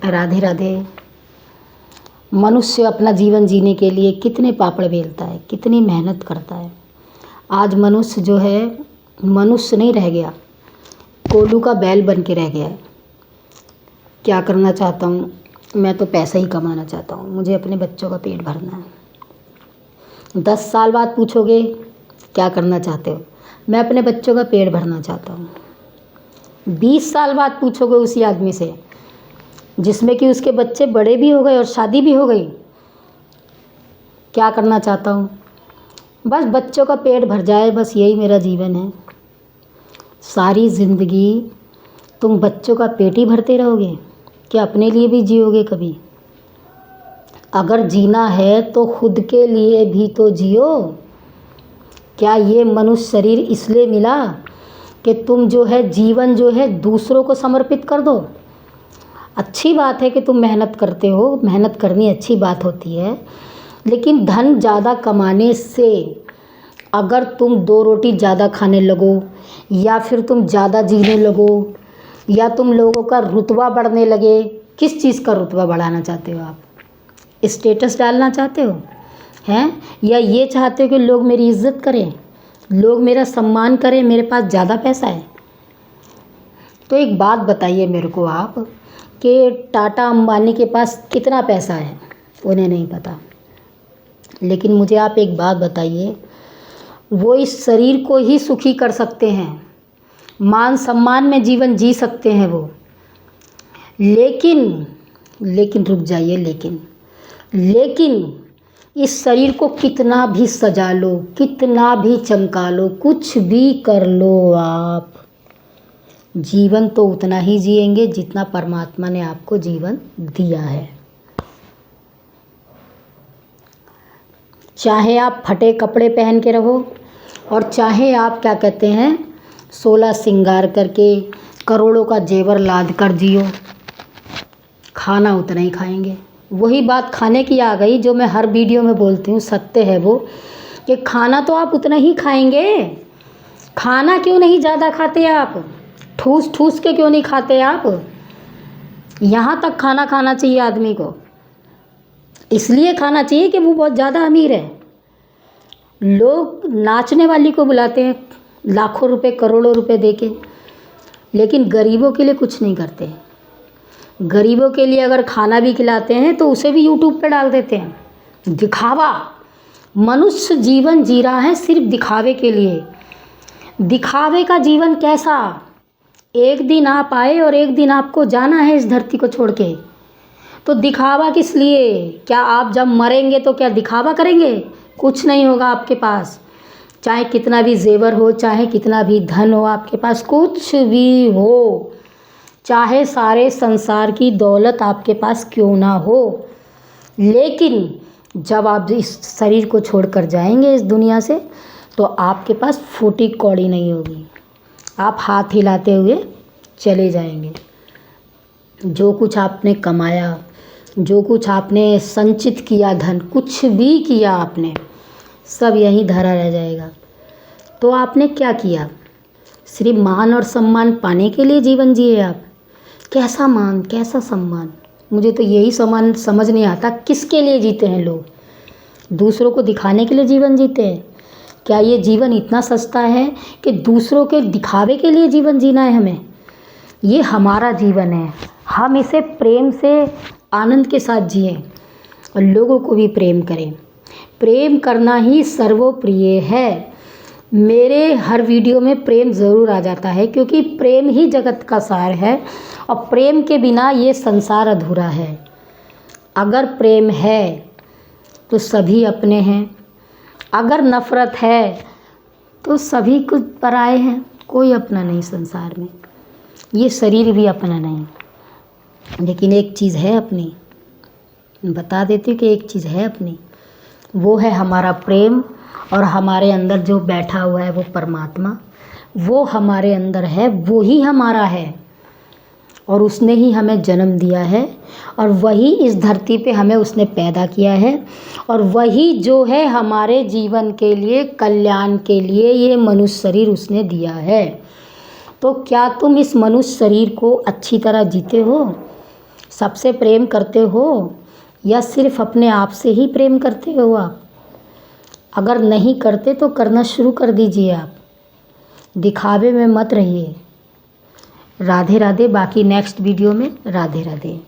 राधे राधे। मनुष्य अपना जीवन जीने के लिए कितने पापड़ बेलता है, कितनी मेहनत करता है। आज मनुष्य जो है मनुष्य नहीं रह गया, कोल्हू का बैल बन के रह गया है। क्या करना चाहता हूँ मैं? तो पैसा ही कमाना चाहता हूँ, मुझे अपने बच्चों का पेट भरना है। 10 साल बाद पूछोगे क्या करना चाहते हो? मैं अपने बच्चों का पेट भरना चाहता हूँ। 20 साल बाद पूछोगे उसी आदमी से जिसमें कि उसके बच्चे बड़े भी हो गए और शादी भी हो गई, क्या करना चाहता हूँ? बस बच्चों का पेट भर जाए, बस यही मेरा जीवन है। सारी ज़िंदगी तुम बच्चों का पेट ही भरते रहोगे? क्या अपने लिए भी जियोगे कभी? अगर जीना है तो खुद के लिए भी तो जियो। क्या ये मनुष्य शरीर इसलिए मिला कि तुम जो है जीवन जो है दूसरों को समर्पित कर दो? अच्छी बात है कि तुम मेहनत करते हो, मेहनत करनी अच्छी बात होती है, लेकिन धन ज़्यादा कमाने से अगर तुम 2 रोटी ज़्यादा खाने लगो, या फिर तुम ज़्यादा जीने लगो, या तुम लोगों का रुतबा बढ़ने लगे। किस चीज़ का रुतबा बढ़ाना चाहते हो आप? स्टेटस डालना चाहते हो हैं, या ये चाहते हो कि लोग मेरी इज़्ज़त करें, लोग मेरा सम्मान करें, मेरे पास ज़्यादा पैसा है? तो एक बात बताइए मेरे को आप कि टाटा अंबानी के पास कितना पैसा है? उन्हें नहीं पता। लेकिन मुझे आप एक बात बताइए, वो इस शरीर को ही सुखी कर सकते हैं, मान सम्मान में जीवन जी सकते हैं वो, लेकिन रुक जाइए, लेकिन इस शरीर को कितना भी सजा लो, कितना भी चमका लो, कुछ भी कर लो आप, जीवन तो उतना ही जिएंगे जितना परमात्मा ने आपको जीवन दिया है। चाहे आप फटे कपड़े पहन के रहो, और चाहे आप क्या कहते हैं 16 श्रृंगार करके करोड़ों का जेवर लाद कर जियो, खाना उतना ही खाएंगे। वही बात खाने की आ गई जो मैं हर वीडियो में बोलती हूँ, सत्य है वो, कि खाना तो आप उतना ही खाएंगे। खाना क्यों नहीं ज़्यादा खाते आप? ठूस ठूस के क्यों नहीं खाते आप? यहाँ तक खाना खाना चाहिए आदमी को, इसलिए खाना चाहिए कि वो बहुत ज़्यादा अमीर है। लोग नाचने वाली को बुलाते हैं लाखों रुपए करोड़ों रुपए देके, लेकिन गरीबों के लिए कुछ नहीं करते। गरीबों के लिए अगर खाना भी खिलाते हैं तो उसे भी यूट्यूब पे डाल देते हैं। दिखावा। मनुष्य जीवन जी रहा है सिर्फ दिखावे के लिए। दिखावे का जीवन कैसा? एक दिन आप आए और एक दिन आपको जाना है इस धरती को छोड़ के, तो दिखावा किस लिए? क्या आप जब मरेंगे तो क्या दिखावा करेंगे? कुछ नहीं होगा आपके पास, चाहे कितना भी जेवर हो, चाहे कितना भी धन हो आपके पास, कुछ भी हो, चाहे सारे संसार की दौलत आपके पास क्यों ना हो, लेकिन जब आप इस शरीर को छोड़कर जाएंगे इस दुनिया से, तो आपके पास फूटी कौड़ी नहीं होगी। आप हाथ हिलाते हुए चले जाएंगे। जो कुछ आपने कमाया, जो कुछ आपने संचित किया, धन कुछ भी किया आपने, सब यहीं धरा रह जाएगा। तो आपने क्या किया? सिर्फ मान और सम्मान पाने के लिए जीवन जिए आप? कैसा मान, कैसा सम्मान? मुझे तो यही समझ नहीं आता, किसके लिए जीते हैं लोग? दूसरों को दिखाने के लिए जीवन जीते हैं? क्या ये जीवन इतना सस्ता है कि दूसरों के दिखावे के लिए जीवन जीना है हमें? ये हमारा जीवन है, हम इसे प्रेम से आनंद के साथ जिएं और लोगों को भी प्रेम करें। प्रेम करना ही सर्वोप्रिय है। मेरे हर वीडियो में प्रेम ज़रूर आ जाता है, क्योंकि प्रेम ही जगत का सार है, और प्रेम के बिना ये संसार अधूरा है। अगर प्रेम है तो सभी अपने हैं, अगर नफ़रत है तो सभी कुछ पराए हैं, कोई अपना नहीं संसार में। ये शरीर भी अपना नहीं, लेकिन एक चीज़ है अपनी, बता देती हूँ कि एक चीज़ है अपनी, वो है हमारा प्रेम। और हमारे अंदर जो बैठा हुआ है वो परमात्मा, वो हमारे अंदर है, वो ही हमारा है, और उसने ही हमें जन्म दिया है, और वही इस धरती पे हमें उसने पैदा किया है, और वही जो है हमारे जीवन के लिए, कल्याण के लिए ये मनुष्य शरीर उसने दिया है। तो क्या तुम इस मनुष्य शरीर को अच्छी तरह जीते हो? सबसे प्रेम करते हो या सिर्फ अपने आप से ही प्रेम करते हो आप? अगर नहीं करते तो करना शुरू कर दीजिए आप, दिखावे में मत रहिए। राधे राधे। बाकी नेक्स्ट वीडियो में राधे राधे।